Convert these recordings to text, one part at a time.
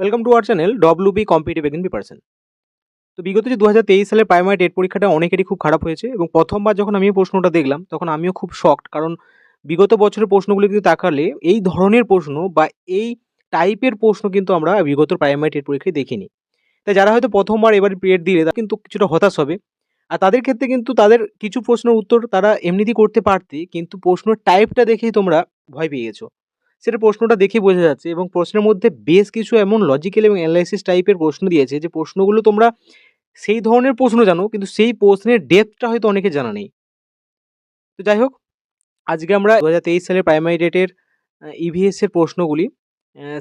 Welcome to our channel WB competitive exam preparation. তো বিগত যে 2023 সালের প্রাইমারি টেট পরীক্ষাটা অনেকেরই খুব খারাপ হয়েছে এবং প্রথমবার যখন আমি এই প্রশ্নটা দেখলাম তখন আমিও খুব শকড। কারণ বিগত বছরের প্রশ্নগুলি কিন্তু তাকালে এই ধরনের প্রশ্ন বা এই টাইপের প্রশ্ন কিন্তু আমরা বিগত প্রাইমারি টেট পরীক্ষায় দেখিনি। তাই যারা হয়তো প্রথমবার এবারে পিরিয়ড দিলে তারা কিন্তু কিছুটা হতাশ হবে। আর তাদের ক্ষেত্রে কিন্তু তাদের কিছু প্রশ্নের উত্তর তারা এমনিতেই করতে পারতে, কিন্তু প্রশ্নের টাইপটা দেখেই তোমরা ভয় পেয়ে গেছো। সেটা প্রশ্নটা দেখেই বোঝা যাচ্ছে এবং প্রশ্নের মধ্যে বেশ কিছু এমন লজিক্যাল এবং অ্যানালাইসিস টাইপের প্রশ্ন দিয়েছে যে প্রশ্নগুলো তোমরা সেই ধরনের প্রশ্ন জানো, কিন্তু সেই প্রশ্নের ডেপথটা হয়তো অনেকের জানা নেই। তো যাই হোক, আজকে আমরা 2023 সালের প্রাইমারি ডেটের ইভিএস এর প্রশ্নগুলি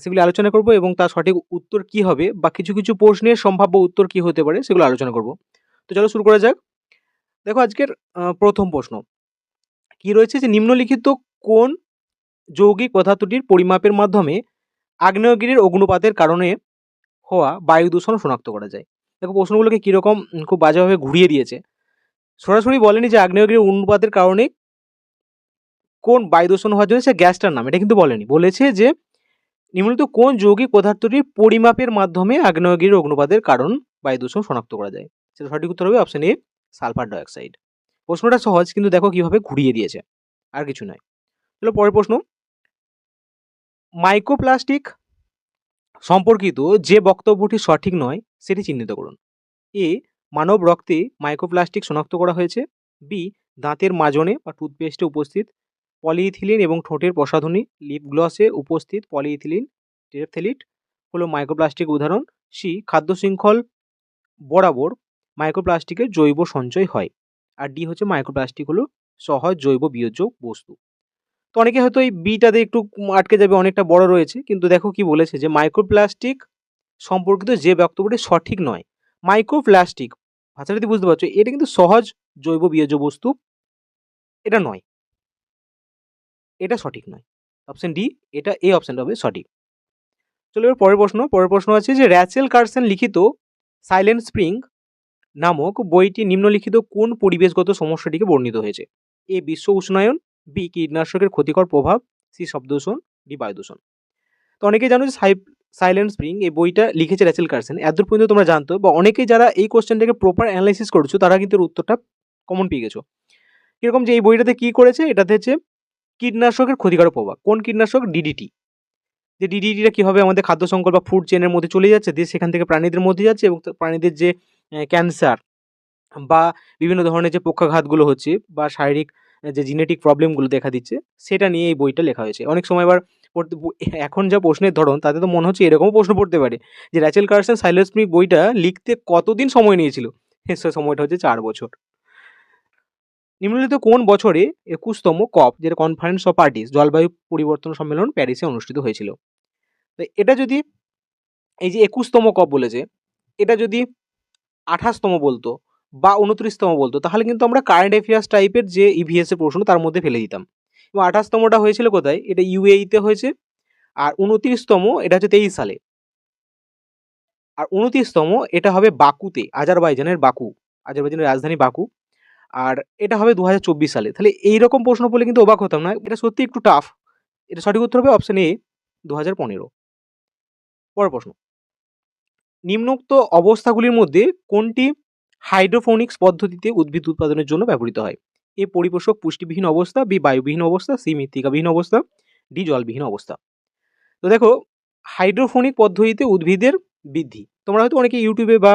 সেগুলি আলোচনা করব এবং তার সঠিক উত্তর কি হবে বা কিছু কিছু প্রশ্নের সম্ভাব্য উত্তর কি হতে পারে সেগুলো আলোচনা করব। তো চলো শুরু করা যাক। দেখো আজকের প্রথম প্রশ্ন কি রয়েছে যে নিম্নলিখিত কোন যৌগিক পদার্থটির পরিমাপের মাধ্যমে আগ্নেয়গিরির অগ্নুপাতের কারণে হওয়া বায়ু দূষণ শনাক্ত করা যায়। দেখো প্রশ্নগুলোকে কীরকম খুব বাজেভাবে ঘুরিয়ে দিয়েছে। সরাসরি বলেনি যে আগ্নেয়গিরির অনুপাতের কারণে কোন বায়ু দূষণ হওয়ার জন্য সে গ্যাসটার নাম, এটা কিন্তু বলেনি। বলেছে যে নিম্নলিখিত কোন যৌগিক পদার্থটির পরিমাপের মাধ্যমে আগ্নেয়গিরির অগ্নুপাতের কারণ বায়ু দূষণ শনাক্ত করা যায়। সেটা সঠিক উত্তর হবে অপশন এ, সালফার ডাইঅক্সাইড। প্রশ্নটা সহজ, কিন্তু দেখো কিভাবে ঘুরিয়ে দিয়েছে, আর কিছু নয়। চলো পরের প্রশ্ন। মাইক্রোপ্লাস্টিক সম্পর্কিত যে বক্তব্যটি সঠিক নয় সেটি চিহ্নিত করুন। এ, মানব রক্তে মাইক্রোপ্লাস্টিক শনাক্ত করা হয়েছে। বি, দাঁতের মাজনে বা টুথপেস্টে উপস্থিত পলিইথিলিন এবং ঠোঁটের প্রসাধনী লিপ গ্লসে উপস্থিত পলিইথিলিন টেরেপথ্যালিট হলো মাইক্রোপ্লাস্টিক উদাহরণ। সি, খাদ্য শৃঙ্খল বরাবর মাইক্রোপ্লাস্টিকের জৈব সঞ্চয় হয়। আর ডি হচ্ছে মাইক্রোপ্লাস্টিক হলো সহজ জৈব বিয়োজ্য বস্তু। তো অনেকে হয়তো এই বিটাতে একটু আটকে যাবে, অনেকটা বড় রয়েছে, কিন্তু দেখো কি বলেছে যে মাইক্রোপ্লাস্টিক সম্পর্কিত যে বক্তব্যটি সঠিক নয়। মাইক্রোপ্লাস্টিক ভাষাটা যদি বুঝতে পারছো, এটা কিন্তু সহজ জৈব বিয়োজ্য বস্তু, এটা নয়, এটা সঠিক নয়। অপশন ডি, এটা এই অপশনটা হবে সঠিক। চলো এবার পরের প্রশ্ন আছে যে র্যাচেল কার্সন লিখিত সাইলেন্ট স্প্রিং নামক বইটি নিম্নলিখিত কোন পরিবেশগত সমস্যাটিকে বর্ণিত হয়েছে? এ, বিশ্ব উষ্ণায়ন। বি, কীটনাশকের ক্ষতিকর প্রভাব। সি, শব্দ দূষণ। ডি, বায়ু দূষণ। তো অনেকেই জানো যে সাইলেন্ট স্প্রিং এই বইটা লিখেছে র্যাচেল কার্সন। এতদূর পর্যন্ত তোমরা জানতো, বা অনেকেই যারা এই কোশ্চেনটাকে প্রপার অ্যানালাইসিস করছো তারা কিন্তু এর উত্তরটা কমন পেয়ে গেছো। কিরকম যে এই বইটাতে কি করেছে, এটাতে হচ্ছে কীটনাশকের ক্ষতিকারক প্রভাব। কোন কীটনাশক? ডিডিটি। যে ডিডিটিটা কীভাবে আমাদের খাদ্য সংকট বা ফুড চেনের মধ্যে চলে যাচ্ছে, দিয়ে সেখান থেকে প্রাণীদের মধ্যে যাচ্ছে এবং প্রাণীদের যে ক্যান্সার বা বিভিন্ন ধরনের যে পক্ষাঘাতগুলো হচ্ছে বা শারীরিক যে জেনেটিক প্রবলেমগুলো দেখা দিচ্ছে, সেটা নিয়ে এই বইটা লেখা হয়েছে। অনেক সময় আবার পড়তে এখন যা প্রশ্নের ধরন তাতে তো মনে হচ্ছে এরকমও প্রশ্ন পড়তে পারে যে র্যাচেল কার্সন সাইলেন্ট স্প্রিং বইটা লিখতে কতদিন সময় নিয়েছিল? সে সময়টা হচ্ছে 4 বছর। নিম্নলিখিত কোন বছরে 21তম কপ, যেটা কনফারেন্স অফ পার্টিস জলবায়ু পরিবর্তন সম্মেলন প্যারিসে অনুষ্ঠিত হয়েছিল? তো এটা যদি এই যে 21তম কপ বলেছে, এটা যদি 28তম বলতো বা 29তম বলতো, তাহলে কিন্তু আমরা কারেন্ট অ্যাফেয়ার্স টাইপের যে ইভিএস এর প্রশ্ন তার মধ্যে ফেলে দিতাম। এবং 28তমটা হয়েছিল কোথায়? এটা ইউএইতে হয়েছে। আর 29তম এটা হচ্ছে 23 সালে। আর 29তম এটা হবে বাকুতে, আজারবাইজানের বাকু, আজারবাইজানের রাজধানী বাকু। আর এটা হবে 2024 সালে। তাহলে এইরকম প্রশ্ন পড়লে কিন্তু অবাক হতাম না। এটা সত্যি একটু টাফ। এটা সঠিক উত্তর হবে অপশন এ, 2015। পরের প্রশ্ন। নিম্নোক্ত অবস্থাগুলির মধ্যে কোনটি হাইড্রোফোনিক্স পদ্ধতিতে উদ্ভিদ উৎপাদনের জন্য ব্যবহৃত হয়? এ, পরিপোষক পুষ্টিবিহীন অবস্থা। বি, বায়ুবিহীন অবস্থা। সি, মৃত্তিকাবিহীন অবস্থা। ডি, জলবিহীন অবস্থা। তো দেখো, হাইড্রোফোনিক পদ্ধতিতে উদ্ভিদের বৃদ্ধি তোমরা হয়তো অনেকে ইউটিউবে বা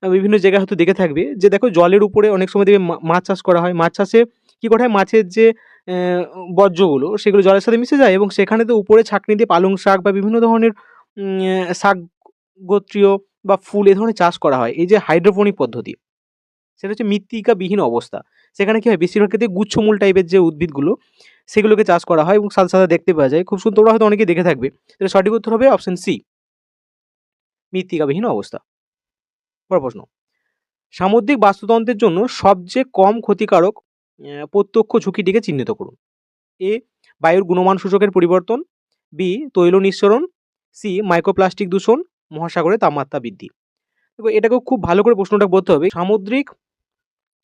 বিভিন্ন জায়গায় হয়তো দেখে থাকবে যে দেখো জলের উপরে অনেক সময় দেখবে মাছ চাষ করা হয়। মাছ চাষে কী করা হয়, মাছের যে বর্জ্যগুলো সেগুলো জলের সাথে মিশে যায় এবং সেখানে তো উপরে ছাঁকনি দিয়ে পালং শাক বা বিভিন্ন ধরনের শাক গোত্রীয় বা ফুল এ ধরনের চাষ করা হয়। এই যে হাইড্রোফোনিক পদ্ধতি, সেটা হচ্ছে মৃত্তিকাবিহীন অবস্থা। সেখানে কি হয়, বেশিরভাগ ক্ষেত্রে গুচ্ছমূল টাইপের যে উদ্ভিদগুলো সেগুলোকে চাষ করা হয় এবং সাদা সাদা দেখতে পাওয়া যায়। খুব সুন্দর, তোমরা হয়তো অনেকেই দেখে থাকবে। তাহলে সঠিক উত্তর হবে অপশন সি, মৃত্তিকাবিহীন অবস্থা। পরের প্রশ্ন। সামুদ্রিক বাস্তুতন্ত্রের জন্য সবচেয়ে কম ক্ষতিকারক প্রত্যক্ষ ঝুঁকিটিকে চিহ্নিত করুন। এ, বায়ুর গুণমান সূচকের পরিবর্তন। বি, তৈল নিঃসরণ। সি, মাইক্রোপ্লাস্টিক দূষণ। মহাসাগরের তাপমাত্রা বৃদ্ধি। দেখো এটাকেও খুব ভালো করে প্রশ্নটা বলতে হবে। সামুদ্রিক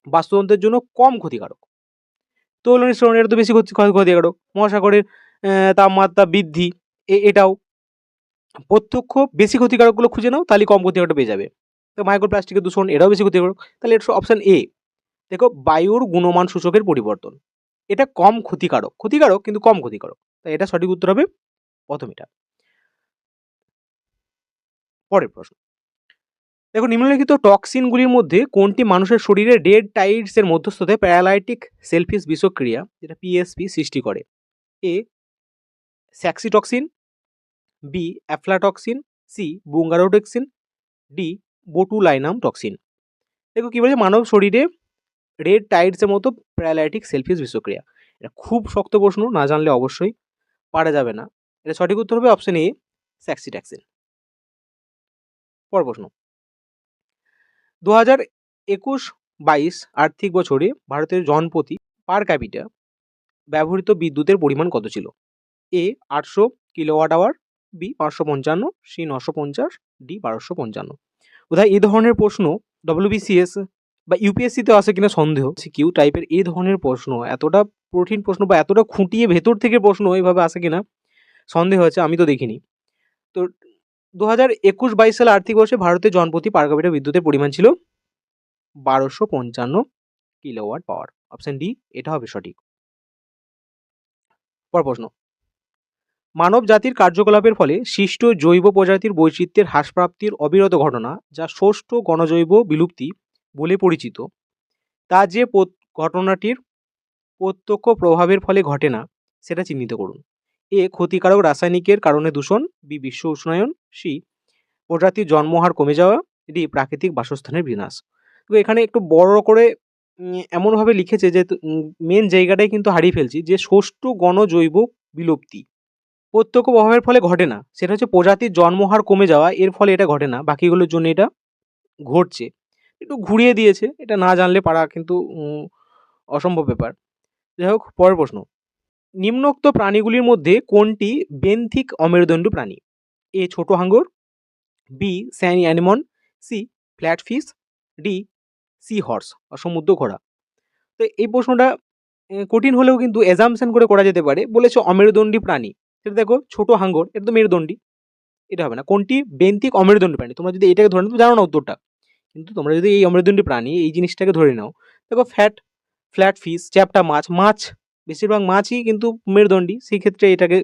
বাস্তুতন্ত্রের জন্য কম ক্ষতিকারক, তৈল নিঃসরণ এটা তো বেশি ক্ষতিকারক। মহাসাগরের তাপমাত্রা বৃদ্ধি এটাও। প্রত্যক্ষ বেশি ক্ষতিকারকগুলো খুঁজে নাও, তাহলে কম ক্ষতিকারকটা পেয়ে যাবে। তো মাইক্রোপ্লাস্টিকের দূষণ এটাও বেশি ক্ষতিকারক, তাহলে এটা অপশন এ। দেখো, বায়ুর গুণমান সূচকের পরিবর্তন, এটা কম ক্ষতিকারক, ক্ষতিকারক কিন্তু কম ক্ষতিকারক, তাই এটা সঠিক উত্তর হবে প্রথম এটা। পরের প্রশ্ন দেখো, নিম্নলিখিত টক্সিনগুলির মধ্যে কোনটি মানুষের শরীরে রেড টাইডস এর মধ্যস্থতায় প্যারালাইটিক সেলফিশ বিষক্রিয়া, যেটা পিএসপি, সৃষ্টি করে? এ স্যাক্সিটক্সিন, বি অ্যাফলাটক্সিন, সি বুঙ্গারোটক্সিন, ডি বোটুলাইনাম টক্সিন। দেখো কি বলছে, মানব শরীরে রেড টাইডস এর মতো প্যারালাইটিক সেলফিশ বিষক্রিয়া, এটা খুব শক্ত প্রশ্ন, না জানলে অবশ্যই পারা যাবে না। এটা সঠিক উত্তর হবে অপশন এ, স্যাক্সিটক্সিন। পরের প্রশ্ন, 2021-22 আর্থিক বছরে ভারতের জনপ্রতি পার ক্যাপিটা ব্যবহৃত বিদ্যুতের পরিমাণ কত ছিল? A 800 kilowatt hour, B 555, C 950, D 1255। বোধহয় এই ধরনের প্রশ্ন ডব্লিউবিসিএস বা ইউপিএসসিতে আসে কিনা সন্দেহ, সিকিউ টাইপের এই ধরনের প্রশ্ন, এতটা কঠিন প্রশ্ন বা এতটা খুঁটিয়ে ভেতর থেকে প্রশ্ন এইভাবে আসে কিনা সন্দেহ আছে, আমি তো দেখিনি। তো 2021-22 সালে আর্থিক বর্ষে ভারতের জনপ্রতি পার ক্যাপিটা বিদ্যুতের পরিমাণ ছিল 1255 কিলোওয়াট পাওয়ার। অপশন ডি এটা হবে সঠিক। পর প্রশ্ন, মানব জাতির কার্যকলাপের ফলে সৃষ্ট জৈব প্রজাতির বৈচিত্র্যের হ্রাসপ্রাপ্তির অবিরত ঘটনা, যা ষষ্ঠ গণজৈব বিলুপ্তি বলে পরিচিত, তা যে ঘটনাটির প্রত্যক্ষ প্রভাবের ফলে ঘটে না, সেটা চিহ্নিত করুন। এ ক্ষতিকারক রাসায়নিকের কারণে দূষণ, বি বিশ্ব উষ্ণায়ন, সি প্রজাতির জন্মহার কমে যাওয়া, ডি প্রাকৃতিক বাসস্থানের বিনাশ। তো এখানে একটু বড় করে এমনভাবে লিখেছে যে মেন জায়গাটাই কিন্তু হারিয়ে ফেলছি, যে ষষ্ঠ গণজৈব বিলুপ্তি প্রত্যক্ষ প্রভাবের ফলে ঘটে না, সেটা হচ্ছে প্রজাতির জন্মহার কমে যাওয়া, এর ফলে এটা ঘটে না, বাকিগুলোর জন্য এটা ঘটছে। একটু ঘুরিয়ে দিয়েছে, এটা না জানলে পারা কিন্তু অসম্ভব ব্যাপার। যাই হোক, পরের প্রশ্ন, নিম্নোক্ত প্রাণীগুলির মধ্যে কোনটি বেন্থিক অমেরুদণ্ডী প্রাণী? এ ছোট হাঙ্গর, বি স্যানি anemone, C flatfish, D sea horse সমুদ্র ঘোড়া। তো এই প্রশ্নটা কঠিন হলেও কিন্তু অ্যাজাম্পশন করে করা যেতে পারে, বলেছে অমেরুদণ্ডী প্রাণী, সেটা দেখো ছোট হাঙ্গর, এটা তো মেরুদণ্ডী, এটা হবে না। কোনটি বেন্থিক অমেরুদণ্ডী প্রাণী, তোমরা যদি এটাকে ধরে নাও, জানো না উত্তরটা, কিন্তু তোমরা যদি এই অমেরুদণ্ডী প্রাণী এই জিনিসটাকে ধরে নাও, দেখো ফ্ল্যাট ফিশ, চ্যাপ্টা মাছ, বেশিরভাগ মাছই কিন্তু মেরুদণ্ডী, সেই ক্ষেত্রে এটাকে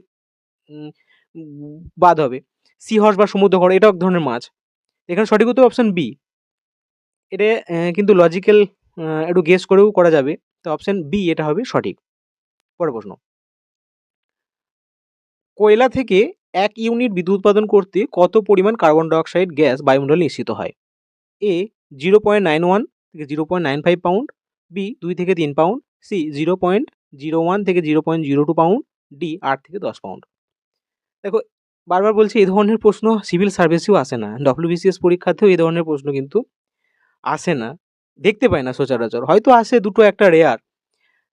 বাদ হবে। সি হর্স বা সমুদ্র ঘোড়া, এটা এক ধরনের মাছ। এখানে সঠিক উত্তর অপশন বি। এটা কিন্তু লজিক্যাল একটু গেস করেও করা যাবে, তো অপশন বি এটা হবে সঠিক। পরের প্রশ্ন, কয়লা থেকে 1 ইউনিট বিদ্যুৎ উৎপাদন করতে কত পরিমাণ কার্বন ডাইঅক্সাইড গ্যাস বায়ুমণ্ডলে নিঃসৃত হয়? এ 0.91 থেকে 0.95 পাউন্ড, বি 2 থেকে 3 পাউন্ড, সি 0.01 থেকে 0.02 পাউন্ড, ডি 8 থেকে 10 পাউন্ড। দেখো, বারবার বলছি এই ধরনের প্রশ্ন সিভিল সার্ভিসেও আসে না, ডব্লিউবিসিএস পরীক্ষাতেও এই ধরনের প্রশ্ন কিন্তু আসে না, দেখতে পাই না সচরাচর, হয়তো আসে দুটো একটা রেয়ার।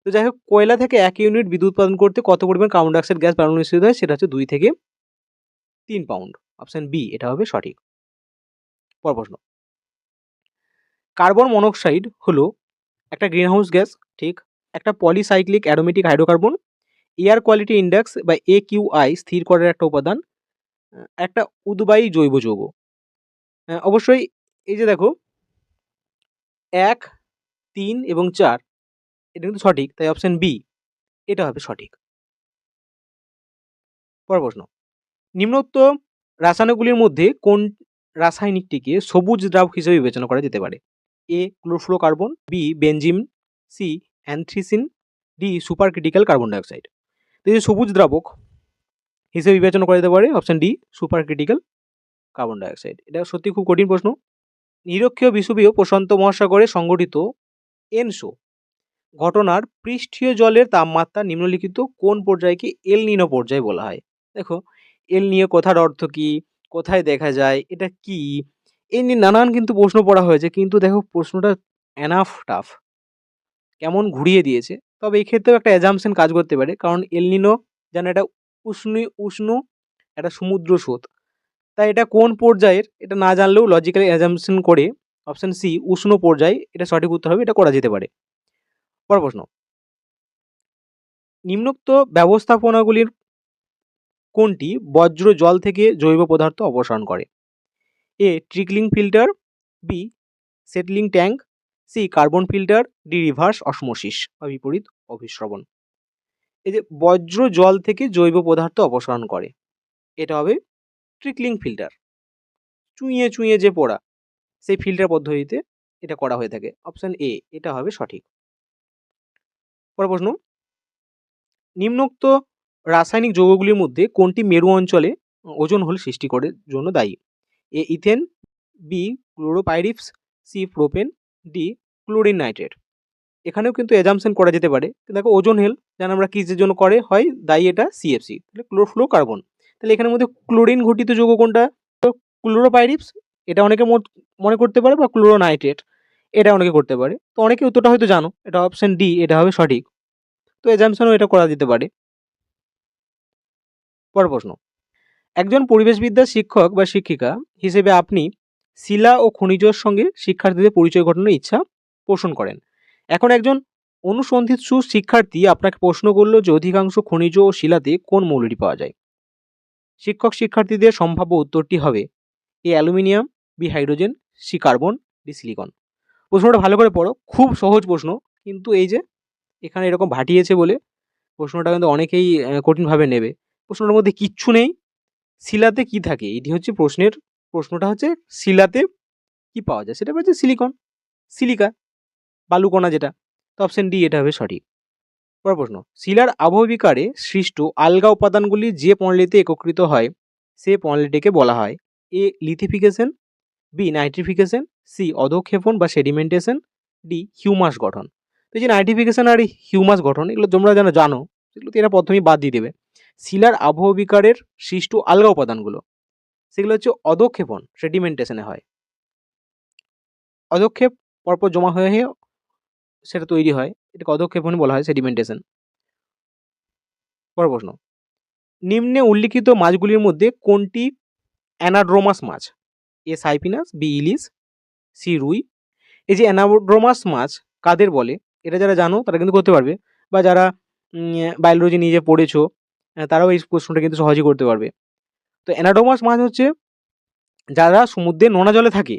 তো যাই হোক, কয়লা থেকে 1 ইউনিট বিদ্যুৎ উৎপাদন করতে কত পরিমাণ কার্বন ডাইঅক্সাইড গ্যাস বায়ুমণ্ডলে নিঃসৃত হয়? সেটা হচ্ছে 2 থেকে 3 পাউন্ড। অপশন বি এটা হবে সঠিক। পরের প্রশ্ন, কার্বন মনোক্সাইড হলো একটা গ্রিনহাউস গ্যাস, ঠিক, একটা polycyclic aromatic hydrocarbon, air quality index বা AQI স্থির করার একটা উপাদান, একটা উদ্বায়ী জৈব যৌগ। অবশ্যই এই যে দেখো 1, 3 এবং 4 এটা কিন্তু সঠিক, তাই অপশন বি এটা হবে সঠিক। পরের প্রশ্ন, নিম্নোক্ত রাসায়নিকগুলির মধ্যে কোন রাসায়নিকটিকে সবুজ দ্রাবক হিসেবে বিবেচনা করা যেতে পারে? A chlorofluorocarbon, B benzene, C anthracene, D super critical carbon dioxide. তো এই যে সবুজ দ্রাবক হিসেবে বিবেচনা করা যেতে পারে, option D super critical carbon dioxide. এটা সত্যি খুব কঠিন প্রশ্ন। নিরক্ষীয় বিষুবীয় প্রশান্ত মহাসাগরে সংঘটিত এনসো ঘটনার পৃষ্ঠীয় জলের তাপমাত্রা নিম্নলিখিত কোন পর্যায়কে এল নিনো পর্যায় বলা হয়? দেখো, এল নিয়ে কথার অর্থ কি, কোথায় দেখা যায়, এটা কি, এই নিয়ে নানান কিন্তু প্রশ্ন পড়া হয়েছে, কিন্তু দেখো প্রশ্নটা এনাফ টাফ, কেমন ঘুরিয়ে দিয়েছে। তবে এই ক্ষেত্রেও একটা অ্যাজাম্পশন কাজ করতে পারে, কারণ এল নিনো যেন এটা উষ্ণ একটা সমুদ্র স্রোত, তাই এটা কোন পর্যায়ের এটা না জানলেও লজিক্যালি অ্যাজাম্পশন করে অপশন সি উষ্ণ পর্যায় এটা সঠিক উত্তর হবে, এটা করা যেতে পারে। পরের প্রশ্ন, নিম্নোক্ত ব্যবস্থাপনাগুলির কোনটি বজ্র জল থেকে জৈব পদার্থ অপসারণ করে? A trickling filter, B settling tank, C carbon filter, D reverse osmosis বা বিপরীত অভিস্রবণ। এই যে বজ্র জল থেকে জৈব পদার্থ অপসারণ করে, এটা হবে ট্রিকলিং ফিল্টার। চুইয়ে চুইয়ে যে পড়া, সেই ফিল্টার পদ্ধতিতে এটা করা হয়ে থাকে। অপশন এ এটা হবে সঠিক। পরের প্রশ্ন, নিম্নোক্ত রাসায়নিক যৌগগুলির মধ্যে কোনটি মেরু অঞ্চলে ওজোন হোল সৃষ্টি করার জন্য দায়ী? A ethane, B chlorpyrifos, C propane, D chlorine nitrate. এখানেও কিন্তু অ্যাজাম্পশন করা যেতে পারে। দেখো ওজোন হেল জানো আমরা কিসের জন্য করে হয়, দায়ী এটা সিএফসি, তাহলে ক্লোরোফ্লোরোকার্বন। তাহলে এখানের মধ্যে ক্লোরিন ঘটিত যৌগ কোনটা? তো ক্লোরোপাইরিফস, এটা অনেকে মনে করতে পারে, বা ক্লোরোনাইট্রেট এটা অনেকে করতে পারে। তো অনেকে উত্তরটা হয়তো জানো, এটা অপশন ডি এটা হবে সঠিক। তো অ্যাজাম্পশনও এটা করা যেতে পারে। পরের প্রশ্ন, একজন পরিবেশবিদ্যার শিক্ষক বা শিক্ষিকা হিসেবে আপনি শিলা ও খনিজের সঙ্গে শিক্ষার্থীদের পরিচয় ঘটানোর ইচ্ছা পোষণ করেন। এখন একজন অনুসন্ধিৎসু শিক্ষার্থী আপনাকে প্রশ্ন করলো যে অধিকাংশ খনিজ ও শিলাতে কোন মৌলটি পাওয়া যায়। শিক্ষক শিক্ষার্থীদের সম্ভাব্য উত্তরটি হবে A aluminium, B hydrogen, C carbon, D silicon. প্রশ্নটা ভালো করে পড়ো, খুব সহজ প্রশ্ন, কিন্তু এই যে এখানে এরকম ভাটিয়েছে বলে প্রশ্নটা কিন্তু অনেকেই কঠিনভাবে নেবে। প্রশ্নটার মধ্যে কিচ্ছু নেই। শিলাতে কি থাকে, এটি হচ্ছে প্রশ্নটা হচ্ছে শিলাতে কি পাওয়া যায়, সেটা হচ্ছে সিলিকন, সিলিকা, বালুকণা যেটা। তো অপশন ডি এটা হবে সঠিক। পরের প্রশ্ন, শিলার আবহবিকারে সৃষ্ট আলগা উপাদানগুলি যে প্রণালীতে একত্রিত হয় সে প্রণালীটিকে বলা হয় এ লিথিফিকেশন, বি নাইট্রিফিকেশন, সি অধক্ষেপণ বা সেডিমেন্টেশন, ডি হিউমাস গঠন। তো এই যে নাইট্রিফিকেশন আর হিউমাস গঠন এগুলো তোমরা জানো, সেগুলো তো এরা প্রথমেই বাদ দিয়ে দেবে। শিলার আবহবিকারের সৃষ্ট আলগা উপাদানগুলো সেগুলো হচ্ছে অধক্ষেপণ, সেডিমেন্টেশনে হয়। অধক্ষেপ পরপর জমা হয়ে হয়ে সেটা তৈরি হয়, এটাকে অধক্ষেপণ বলা হয়, সেডিমেন্টেশন। পরের প্রশ্ন, নিম্নে উল্লিখিত মাছগুলির মধ্যে কোনটি অ্যানাড্রোমাস মাছ? এ সাইপিনাস, বি ইলিশ, সি রুই। এই যে অ্যানাড্রোমাস মাছ কাদের বলে, এটা যারা জানো তারা কিন্তু করতে পারবে, বা যারা বায়োলজি নিজে পড়েছো তারাও এই প্রশ্নটা কিন্তু সহজেই করতে পারবে। তো অ্যানাড্রোমাস মাছ হচ্ছে যারা সমুদ্রে নোনা জলে থাকে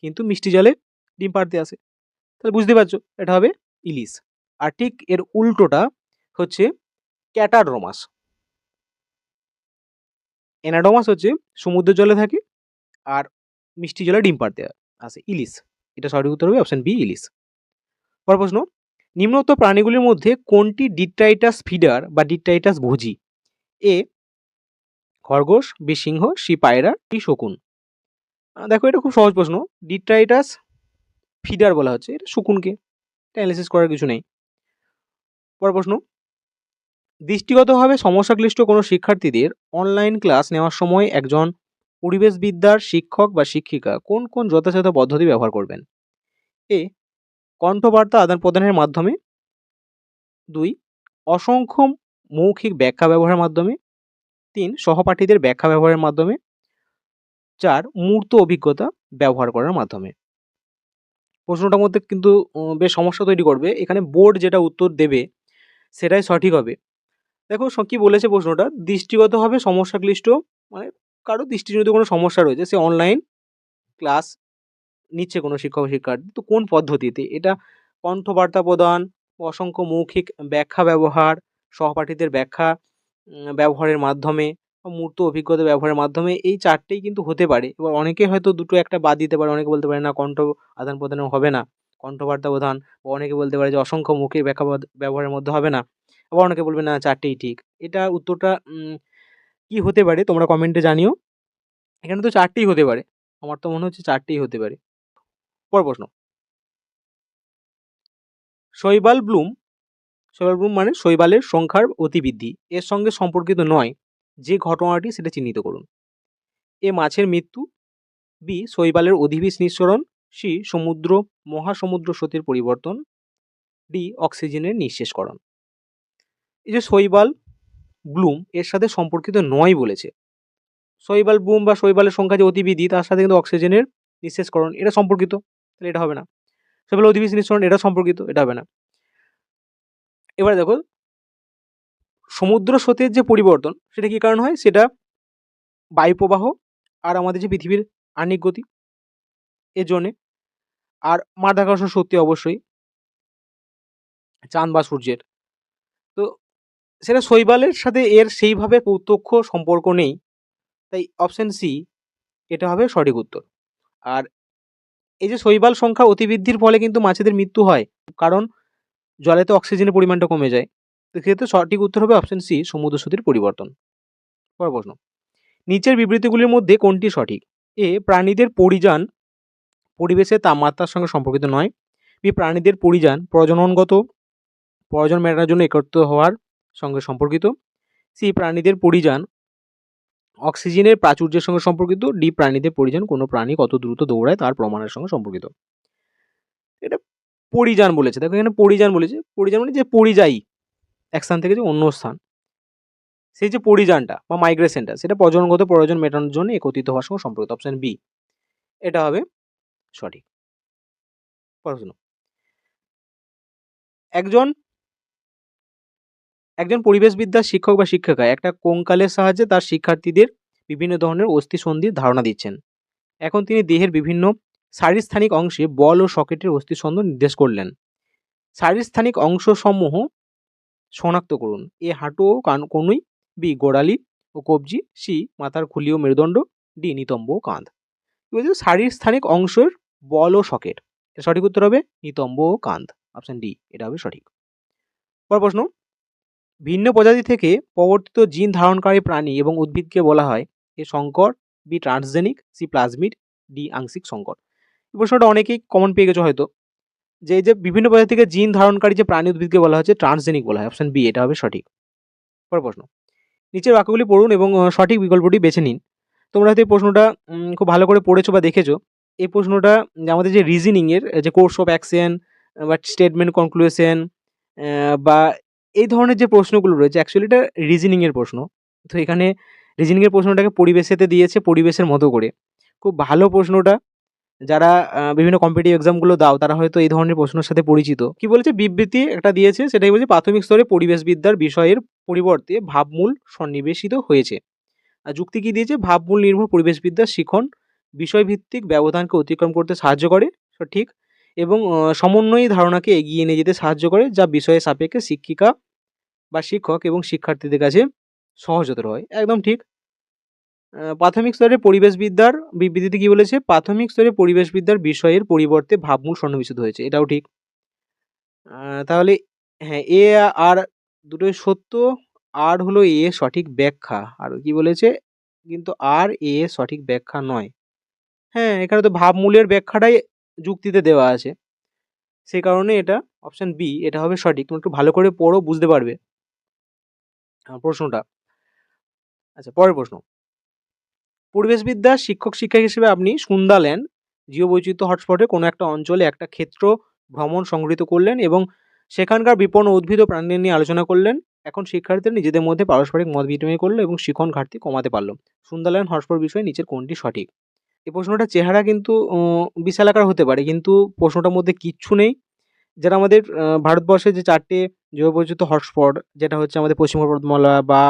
কিন্তু মিষ্টি জলে ডিম পাড়তে আসে। তাহলে বুঝতে পারছো এটা হবে ইলিশ। আর ঠিক এর উল্টোটা হচ্ছে ক্যাটাড্রোমাস। অ্যানাড্রোমাস হচ্ছে সমুদ্রের জলে থাকে আর মিষ্টি জলে ডিম পাড়তে আসে, ইলিশ। এটা সঠিক উত্তর হবে অপশন বি ইলিশ। পরের প্রশ্ন, নিম্নোক্ত প্রাণীগুলির মধ্যে কোনটি ডিট্রাইটাস ফিডার বা ডিট্রাইটাস ভোজী? এ খরগোশ, বি সিংহ, সি পায়রা, ডি শকুন। দেখো এটা খুব সহজ প্রশ্ন, ডিট্রাইটাস ফিডার বলা হচ্ছে এটা শকুনকে, এটা অ্যানালিসিস করার কিছু নেই। পরের প্রশ্ন, দৃষ্টিগতভাবে সমস্যাক্লিষ্ট কোনো শিক্ষার্থীদের অনলাইন ক্লাস নেওয়ার সময় একজন পরিবেশবিদ্যার শিক্ষক বা শিক্ষিকা কোন কোন যথাযথ পদ্ধতি ব্যবহার করবেন? এ কণ্ঠবার্তা আদান প্রদানের মাধ্যমে, 2 অসংখ্য মৌখিক ব্যাখ্যা ব্যবহারের মাধ্যমে, 3 সহপাঠীদের ব্যাখ্যা ব্যবহারের মাধ্যমে, 4 মূর্ত অভিজ্ঞতা ব্যবহার করার মাধ্যমে। প্রশ্নটার মধ্যে কিন্তু বেশ সমস্যা তৈরি করবে, এখানে বোর্ড যেটা উত্তর দেবে সেটাই সঠিক হবে। দেখো কি বলেছে প্রশ্নটা, দৃষ্টিগতভাবে সমস্যাক্লিষ্ট মানে কারো দৃষ্টিজনিত কোনো সমস্যা রয়েছে, সে অনলাইন ক্লাস নিচ্ছে কোনো শিক্ষক শিক্ষার্থী, তো কোন পদ্ধতিতে? এটা কণ্ঠবার্তা প্রদান, অসংখ্য মৌখিক ব্যাখ্যা ব্যবহার, সহপাঠীদের ব্যাখ্যা ব্যবহারের মাধ্যমে, মূর্ত অভিজ্ঞতা ব্যবহারের মাধ্যমে, এই 4টেই কিন্তু হতে পারে। এবার অনেকে হয়তো দুটো একটা বাদ দিতে পারে, অনেকে বলতে পারে না কণ্ঠ আদান প্রদানে হবে না, কণ্ঠবার্তা প্রদান, বা অনেকে বলতে পারে যে অসংখ্য মৌখিক ব্যাখ্যা ব্যবহারের মধ্যে হবে না, আবার অনেকে বলবে না 4টেই ঠিক। এটা উত্তরটা কি হতে পারে তোমরা কমেন্টে জানিও। এখানে তো 4টেই হতে পারে, আমার তো মনে হচ্ছে 4টেই হতে পারে। পরের প্রশ্ন, শৈবাল ব্লুম মানে শৈবালের সংখ্যার অতিবৃদ্ধি এর সঙ্গে সম্পর্কিত নয় যে ঘটনাটি সেটা চিহ্নিত করুন। এ মাছের মৃত্যু, বি শৈবালের অধিবিষ নিঃসরণ, সি মহাসমুদ্র স্রোতের পরিবর্তন, ডি অক্সিজেনের নিঃশেষকরণ। এই যে শৈবাল ব্লুম এর সাথে সম্পর্কিত নয় বলেছে, শৈবাল বুম বা শৈবালের সংখ্যা যে অতিবৃদ্ধি তার সাথে কিন্তু অক্সিজেনের নিঃশেষকরণ এটা সম্পর্কিত, তাহলে এটা হবে না। শৈবাল অধিবিষ নিঃসরণ এটা সম্পর্কিত, এটা হবে না। এবারে দেখো সমুদ্র স্রোতের যে পরিবর্তন সেটা কী কারণ হয়? সেটা বায়ুপ্রবাহ আর আমাদের যে পৃথিবীর আহ্নিক গতি এর জন্যে, আর মাধ্যাকর্ষণ শক্তি অবশ্যই চাঁদ বা সূর্যের। তো সেটা শৈবালের সাথে এর সেইভাবে প্রত্যক্ষ সম্পর্ক নেই, তাই অপশন সি এটা হবে সঠিক উত্তর। আর এই যে শৈবাল সংখ্যা অতিবৃদ্ধির ফলে কিন্তু মাছেদের মৃত্যু হয়, কারণ জলেতে অক্সিজেনের পরিমাণটা কমে যায়। তো সেক্ষেত্রে সঠিক উত্তর হবে অপশন সি সমুদ্র স্রোতের পরিবর্তন। পরের প্রশ্ন, নিচের বিবৃতিগুলির মধ্যে কোনটি সঠিক? এ প্রাণীদের পরিযান পরিবেশের তাপমাত্রার সঙ্গে সম্পর্কিত নয়। বি প্রাণীদের পরিযান প্রয়োজন মেটানোর জন্য একত্রিত হওয়ার সঙ্গে সম্পর্কিত। সি প্রাণীদের পরিযান অক্সিজেনের প্রাচুর্যের সঙ্গে সম্পর্কিত। ডি প্রাণীদের পরিযান কোনো প্রাণী কত দ্রুত দৌড়ায় তার প্রমাণের সঙ্গে সম্পর্কিত। এটা পরিযান বলেছে, দেখো এখানে পরিযান বলেছে, পরিযান মানে যে পরিযায়ী, এক স্থান থেকে যে অন্য স্থান, সেই যে পরিযানটা বা মাইগ্রেশনটা সেটা প্রজননগত প্রয়োজন মেটানোর জন্য একত্রিত হওয়ার সঙ্গে সম্পর্কিত। অপশন বি এটা হবে সঠিক। প্রশ্ন, একজন পরিবেশবিদ্যার শিক্ষক বা শিক্ষিকা একটা কঙ্কালের সাহায্যে তার শিক্ষার্থীদের বিভিন্ন ধরনের অস্থিসন্ধির ধারণা দিচ্ছেন। এখন তিনি দেহের বিভিন্ন শারীরস্থানিক অংশে বল ও সকেটের অস্থিসন্ধ নির্দেশ করলেন। শারীরস্থানিক অংশসমূহ শনাক্ত করুন। এ হাঁটু ও কনুই, বি গোড়ালি ও কবজি, সি মাথার খুলি ও মেরুদণ্ড, ডি নিতম্ব ও কাঁধ। বলছে শারীরস্থানিক অংশের বল ও সকেট, এর সঠিক উত্তর হবে নিতম্ব ও কাঁধ। অপশন ডি এটা হবে সঠিক। পরের প্রশ্ন, ভিন্ন প্রজাতি থেকে প্রবর্তিত জিন ধারণকারী প্রাণী এবং উদ্ভিদকে বলা হয় এ সংকর, B transgenic, C plasmid, D আংশিক সংকর। এই প্রশ্নটা অনেকেই কমন পেয়ে গেছো হয়তো, যে এই যে বিভিন্ন প্রজাতি থেকে জিন ধারণকারী যে প্রাণী উদ্ভিদকে বলা হচ্ছে ট্রান্সজেনিক বলা হয়। অপশন বি এটা হবে সঠিক। পরের প্রশ্ন, নিচের বাক্যগুলি পড়ুন এবং সঠিক বিকল্পটি বেছে নিন। তোমরা হয়তো এই প্রশ্নটা খুব ভালো করে পড়েছো বা দেখেছো। এই প্রশ্নটা আমাদের যে রিজনিংয়ের যে কোর্স অফ অ্যাকশন বা স্টেটমেন্ট কনক্লুশন বা এই ধরনের যে প্রশ্নগুলো রয়েছে, অ্যাকচুয়ালি এটা রিজনিংয়ের প্রশ্ন। তো এখানে রিজনিংয়ের প্রশ্নটাকে পরিবেশেতে দিয়েছে পরিবেশের মতো করে। খুব ভালো প্রশ্নটা, যারা বিভিন্ন কম্পিটিটিভ এক্সামগুলো দাও তারা হয়তো এই ধরনের প্রশ্নের সাথে পরিচিত। কি বলেছে, বিবৃতি একটা দিয়েছে, সেটাই বলছে প্রাথমিক স্তরে পরিবেশবিদ্যার বিষয়ের পরিবর্তে ভাবমূল সন্নিবেশিত হয়েছে। আর যুক্তি কি দিয়েছে, ভাবমূল নির্ভর পরিবেশবিদ্যার শিখন বিষয়ভিত্তিক ব্যবধানকে অতিক্রম করতে সাহায্য করে, সঠিক, এবং সমন্বয়ী ধারণাকে এগিয়ে নিয়ে যেতে সাহায্য করে, যা বিষয়ের সাপেক্ষে শিক্ষিকা বা শিক্ষক এবং শিক্ষার্থীদের কাছে সহজতর হয়। একদম ঠিক। প্রাথমিক স্তরে পরিবেশবিদ্যার বিবৃতিতে কি বলেছে, প্রাথমিক স্তরে পরিবেশবিদ্যার বিষয়ের পরিবর্তে ভাবমূল সন্নিবেশিত হয়েছে, এটাও ঠিক। তাহলে হ্যাঁ, এ আর দুটোই সত্য, আর হলো এ সঠিক ব্যাখ্যা, আর কি বলেছে কিন্তু আর এ সঠিক ব্যাখ্যা নয়। হ্যাঁ, এখানে তো ভাবমূলের ব্যাখ্যাটাই যুক্তিতে দেওয়া আছে, সেই কারণে এটা অপশন বি এটা হবে সঠিক। তুমি একটু ভালো করে পড়ো, বুঝতে পারবে প্রশ্নটা। আচ্ছা, পরের প্রশ্ন, পরিবেশবিদ্যার শিক্ষক শিক্ষিকা হিসেবে আপনি সুন্দারল্যান্ড জীববৈচিত্র্য হটস্পটে কোনো একটা অঞ্চলে একটা ক্ষেত্র ভ্রমণ সংগঠিত করলেন এবং সেখানকার বিপন্ন উদ্ভিদ ও প্রাণী নিয়ে আলোচনা করলেন। এখন শিক্ষার্থীরা নিজেদের মধ্যে পারস্পরিক মত বিনিময় করলো এবং শিখন ঘাটতি কমাতে পারলো। সুন্দারল্যান্ড হটস্পট বিষয়ে নিচের কোনটি সঠিক? এই প্রশ্নটার চেহারা কিন্তু বিশালাকার হতে পারে, কিন্তু প্রশ্নটার মধ্যে কিচ্ছু নেই। যারা আমাদের ভারতবর্ষের যে 4টে জৈববৈচিত্র্য হটস্পট, যেটা হচ্ছে আমাদের পশ্চিম পর্বতমালা বা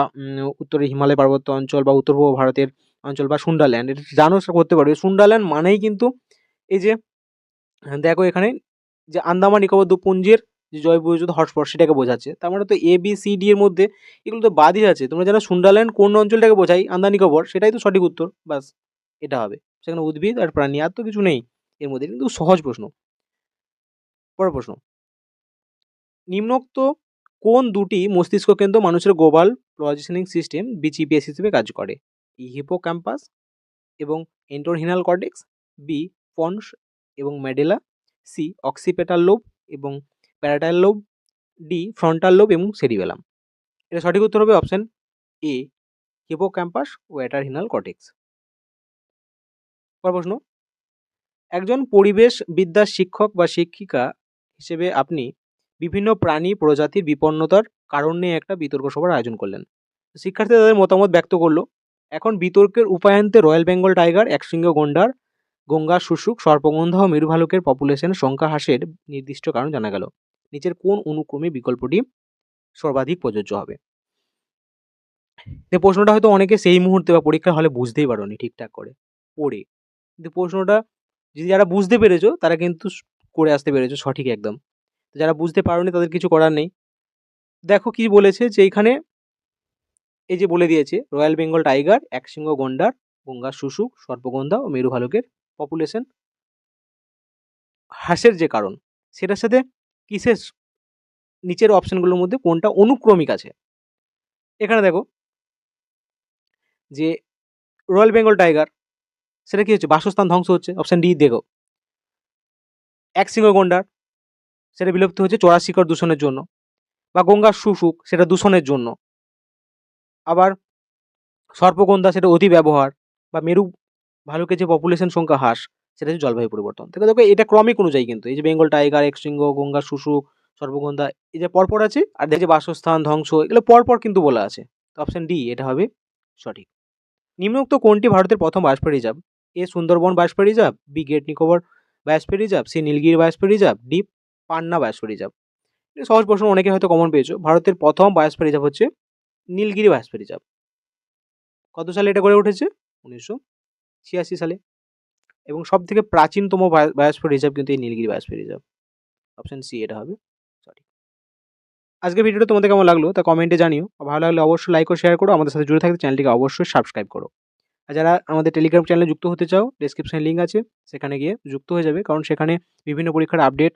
উত্তরে হিমালয় পার্বত্য অঞ্চল বা উত্তর পূর্ব ভারতের অঞ্চল বা সুন্দারল্যান্ড, এটা জানো করতে পারবে। সুন্দারল্যান্ড মানেই কিন্তু এই যে দেখো এখানে যে আন্দামান নিকোবর দ্বীপপুঞ্জের যে জৈববৈচিত্র্য হটস্পট সেটাকে বোঝাচ্ছে। তার মানে তো এ বি সি ডি এর মধ্যে এগুলো তো বাদই আছে। তোমরা জানো সুন্দারল্যান্ড কোন অঞ্চলটাকে বোঝাই, আন্দামান নিকোবর, সেটাই তো সঠিক উত্তর। বাস, এটা হবে। সেখানে উদ্ভিদ আর প্রাণী, আর তো কিছু নেই এর মধ্যে, কিন্তু সহজ প্রশ্ন। পরের প্রশ্ন, নিম্নোক্ত কোন দুটি মস্তিষ্ক কেন্দ্র মানুষের গ্লোবাল পজিশনিং সিস্টেম বা জিপিএস হিসেবে কাজ করে? হিপোক্যাম্পাস এবং এন্টোরহিনাল কর্টেক্স, বি পন্স এবং মেডেলা, সি অক্সিপেটাল লোব এবং parietal lobe, D frontal lobe এবং সেরিবেলাম। এটা সঠিক উত্তর হবে অপশন এ হিপোক্যাম্পাস ও এন্টোরহিনাল কর্টেক্স। পরের প্রশ্ন, একজন পরিবেশ বিদ্যার শিক্ষক বা শিক্ষিকা হিসেবে আপনি বিভিন্ন প্রাণী প্রজাতির বিপন্নতার কারণ নিয়ে একটা বিতর্ক সভার আয়োজন করলেন। শিক্ষার্থীরা তাদের মতামত ব্যক্ত করলো। এখন বিতর্কের উপায়ান্তে রয়্যাল বেঙ্গল টাইগার, একশৃঙ্গ গন্ডার, গঙ্গার শুশুক, সর্পগন্ধা ও মেরু ভালুকের পপুলেশনের সংখ্যা হ্রাসের নির্দিষ্ট কারণ জানা গেল। নিচের কোন অনুক্রমে বিকল্পটি সর্বাধিক প্রযোজ্য হবে? যে প্রশ্নটা হয়তো অনেকে সেই মুহূর্তে বা পরীক্ষার হলে বুঝতেই পারোনি ঠিকঠাক করে পড়ে, কিন্তু প্রশ্নটা যদি যারা বুঝতে পেরেছো তারা কিন্তু করে আসতে পেরেছো সঠিক একদম। তো যারা বুঝতে পারোনি তাদের কিছু করার নেই। দেখো কি বলেছে যে এইখানে এই যে বলে দিয়েছে রয়্যাল বেঙ্গল টাইগার, একশৃঙ্গ গন্ডার, গঙ্গার শুশুক, সর্পগন্ধা ও মেরু ভালুকের পপুলেশন হ্রাসের যে কারণ সেটার সাথে কিসের নিচের অপশনগুলোর মধ্যে কোনটা অনুক্রমিক আছে। এখানে দেখো যে রয়্যাল বেঙ্গল টাইগার সেটা কি হচ্ছে, বাসস্থান ধ্বংস হচ্ছে, অপশন ডি দেখো। একশৃঙ্গ গন্ডার সেটা বিলুপ্ত হচ্ছে চড়া শিকড় দূষণের জন্য, বা গঙ্গার শুশুক সেটা দূষণের জন্য, আবার সর্পগন্ধা সেটা অতি ব্যবহার, বা মেরু ভালুকের যে পপুলেশন সংখ্যা হ্রাস সেটা হচ্ছে জলবায়ু পরিবর্তন। থেকে দেখো এটা ক্রমিক অনুযায়ী কিন্তু এই যে বেঙ্গল টাইগার, একশৃঙ্গ, গঙ্গার শুশুক, সর্পগন্ধা এই যে পরপর আছে, আর এই যে বাসস্থান ধ্বংস এগুলো পরপর কিন্তু বলা আছে। তো অপশন ডি এটা হবে সঠিক। নিম্নোক্ত কোনটি ভারতের প্রথম biosphere reserve? A Sundarban biosphere reserve, B great Nicobar biosphere reserve, C Nilgiri biosphere reserve, D Panna biosphere reserve. সহজ প্রশ্ন, অনেকে হয়তো কমন পেয়েছো। ভারতের প্রথম বায়োস্ফিয়ার রিজার্ভ হচ্ছে নীলগিরি বায়োস্ফিয়ার রিজার্ভ। কত সালে এটা গড়ে উঠেছে? 1986 সালে। এবং সব থেকে প্রাচীনতম বায়োস্ফিয়ার রিজার্ভ কিন্তু এই Nilgiri biosphere reserve. Option C এটা হবে সঠিক। আজকে ভিডিওটা তোমাদের কেমন লাগলো তা কমেন্টে জানিও। ভালো লাগলে অবশ্যই লাইক ও শেয়ার করো। আমাদের সাথে জুড়ে থাকতে চ্যানেলটিকে অবশ্যই সাবস্ক্রাইব করো। আর যারা আমাদের টেলিগ্রাম চ্যানেলে যুক্ত হতে চাও, ডেসক্রিপশনে লিঙ্ক আছে, সেখানে গিয়ে যুক্ত হয়ে যাবে, কারণ সেখানে বিভিন্ন পরীক্ষার আপডেট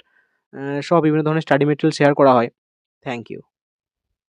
সহ বিভিন্ন ধরনের স্টাডি মেটেরিয়াল শেয়ার করা হয়। Thank you.